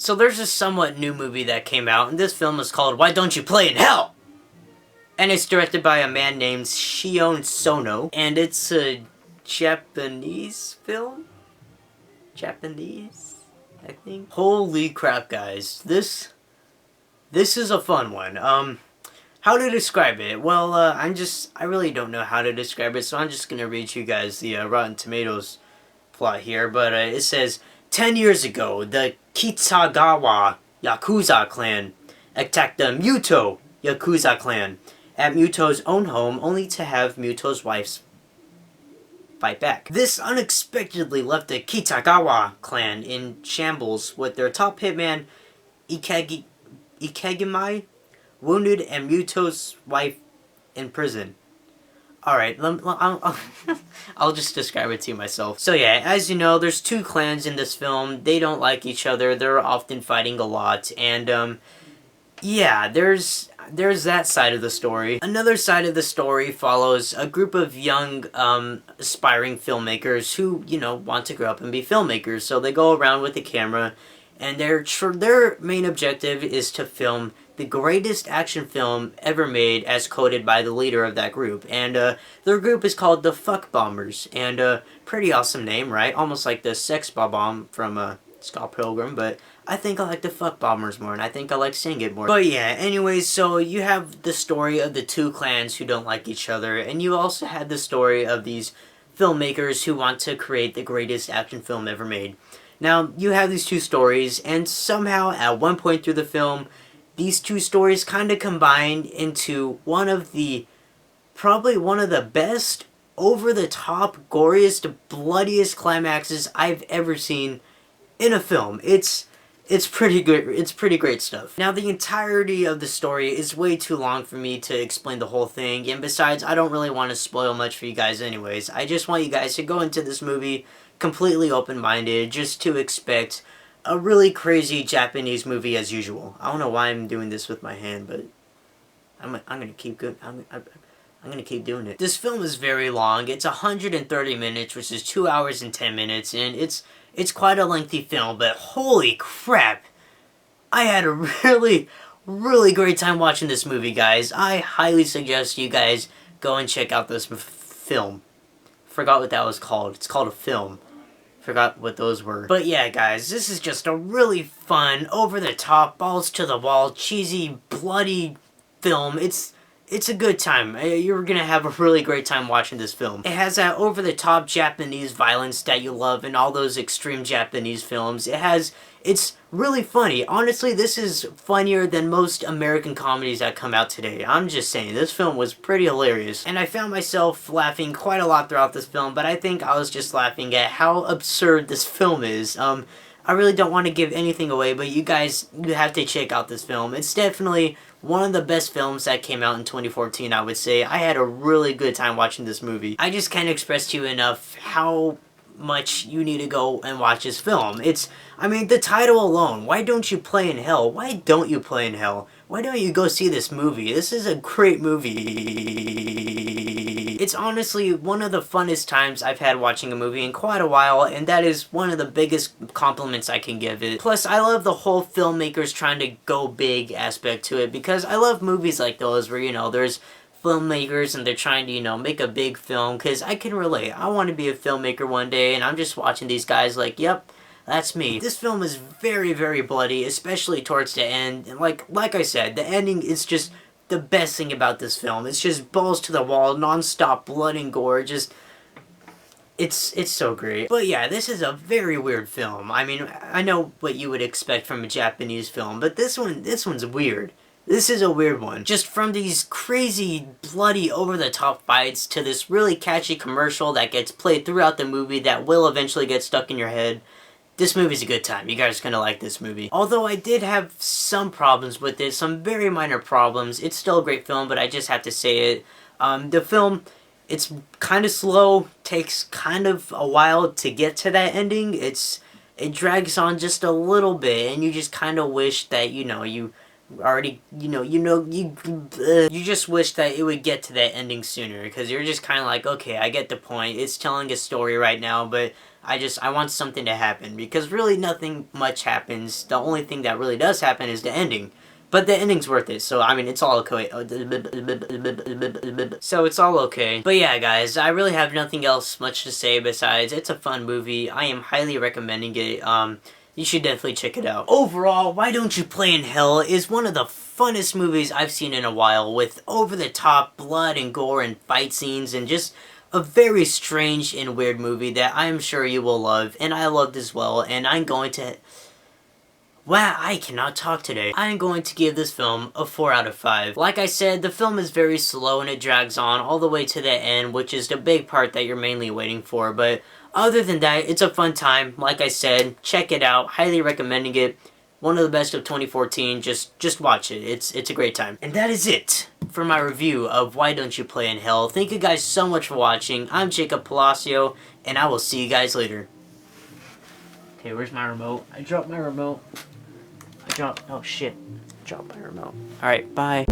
So there's a somewhat new movie that came out, and this film is called Why Don't You Play in Hell? And it's directed by a man named Shion Sono, and it's a Japanese film? Japanese, I think? Holy crap, guys. This is a fun one. How to describe it? Well, I really don't know how to describe it, so I'm just gonna read you guys the Rotten Tomatoes plot here, but it says, 10 years ago, the Kitagawa Yakuza clan attacked the Muto Yakuza clan at Muto's own home, only to have Muto's wife fight back. This unexpectedly left the Kitagawa clan in shambles, with their top hitman, Ikegami, wounded, and Muto's wife in prison. Alright, I'll just describe it to you myself. So yeah, as you know, there's two clans in this film. They don't like each other. They're often fighting a lot. And, yeah, there's that side of the story. Another side of the story follows a group of young, aspiring filmmakers who, you know, want to grow up and be filmmakers. So they go around with the camera, and their main objective is to film the greatest action film ever made, as quoted by the leader of that group. And their group is called the Fuck Bombers. And pretty awesome name, right? Almost like the Sex Bomb from Scott Pilgrim, but I think I like the Fuck Bombers more, and I think I like saying it more. But yeah, anyways, so you have the story of the two clans who don't like each other, and you also had the story of these filmmakers who want to create the greatest action film ever made. Now, you have these two stories, and somehow, at one point through the film, these two stories kind of combined into probably one of the best, over-the-top, goriest, bloodiest climaxes I've ever seen in a film. It's pretty good. It's pretty great stuff. Now, the entirety of the story is way too long for me to explain the whole thing, and besides, I don't really want to spoil much for you guys anyways. I just want you guys to go into this movie completely open-minded, just to expect a really crazy Japanese movie as usual. I don't know why I'm doing this with my hand, but I'm gonna keep good. I'm gonna keep doing it. This film is very long. It's 130 minutes, which is 2 hours and 10 minutes, and it's quite a lengthy film. But holy crap, I had a really great time watching this movie, guys. I highly suggest you guys go and check out this film. Forgot what that was called. It's called a film. Forgot what those were. But yeah, guys, this is just a really fun, over-the-top, balls-to-the-wall, cheesy, bloody film. It's a good time. You're gonna have a really great time watching this film. It has that over-the-top Japanese violence that you love in all those extreme Japanese films. It's really funny. Honestly, this is funnier than most American comedies that come out today. I'm just saying, this film was pretty hilarious. And I found myself laughing quite a lot throughout this film, but I think I was just laughing at how absurd this film is. I really don't want to give anything away, but you have to check out this film. It's definitely one of the best films that came out in 2014, I would say. I had a really good time watching this movie. I just can't express to you enough how much you need to go and watch this film. I mean, the title alone, Why Don't You Play in Hell? Why don't you play in hell? Why don't you go see this movie? This is a great movie. It's honestly one of the funnest times I've had watching a movie in quite a while, and that is one of the biggest compliments I can give it. Plus, I love the whole filmmakers trying to go big aspect to it, because I love movies like those where, you know, there's filmmakers and they're trying to, you know, make a big film, because I can relate. I want to be a filmmaker one day, and I'm just watching these guys like, yep, that's me. This film is very bloody, especially towards the end. And like I said, the ending is just the best thing about this film. It's just balls to the wall, non-stop blood and gore. Just, it's so great. But yeah, this is a very weird film. I mean, I know what you would expect from a Japanese film, but this one's weird. This is a weird one. Just from these crazy, bloody, over-the-top fights to this really catchy commercial that gets played throughout the movie that will eventually get stuck in your head. This movie's a good time. You guys are gonna like this movie. Although I did have some problems with it, some very minor problems. It's still a great film, but I just have to say it. The film, it's kind of slow, takes kind of a while to get to that ending. It drags on just a little bit, and you just kind of wish that, you know, you already, you just wish that it would get to that ending sooner, because you're just kind of like, okay, I get the point, it's telling a story right now, but I want something to happen, because really nothing much happens. The only thing that really does happen is the ending. But the ending's worth it, so I mean, it's all okay. So it's all okay. But yeah, guys, I really have nothing else much to say besides it's a fun movie. I am highly recommending it. You should definitely check it out. Overall, Why Don't You Play in Hell is one of the funnest movies I've seen in a while, with over-the-top blood and gore and fight scenes, and just a very strange and weird movie that I am sure you will love, and I loved as well, and I'm going to... Wow, I cannot talk today. I'm going to give this film a 4 out of 5. Like I said, the film is very slow and it drags on all the way to the end, which is the big part that you're mainly waiting for, but other than that, it's a fun time. Like I said, check it out. Highly recommending it. One of the best of 2014. Just watch it. It's a great time. And that is it for my review of Why Don't You Play in Hell. Thank you guys so much for watching. I'm Jacob Palacio, and I will see you guys later. Okay, where's my remote? I dropped my remote. Oh shit. Dropped my remote. Alright, bye.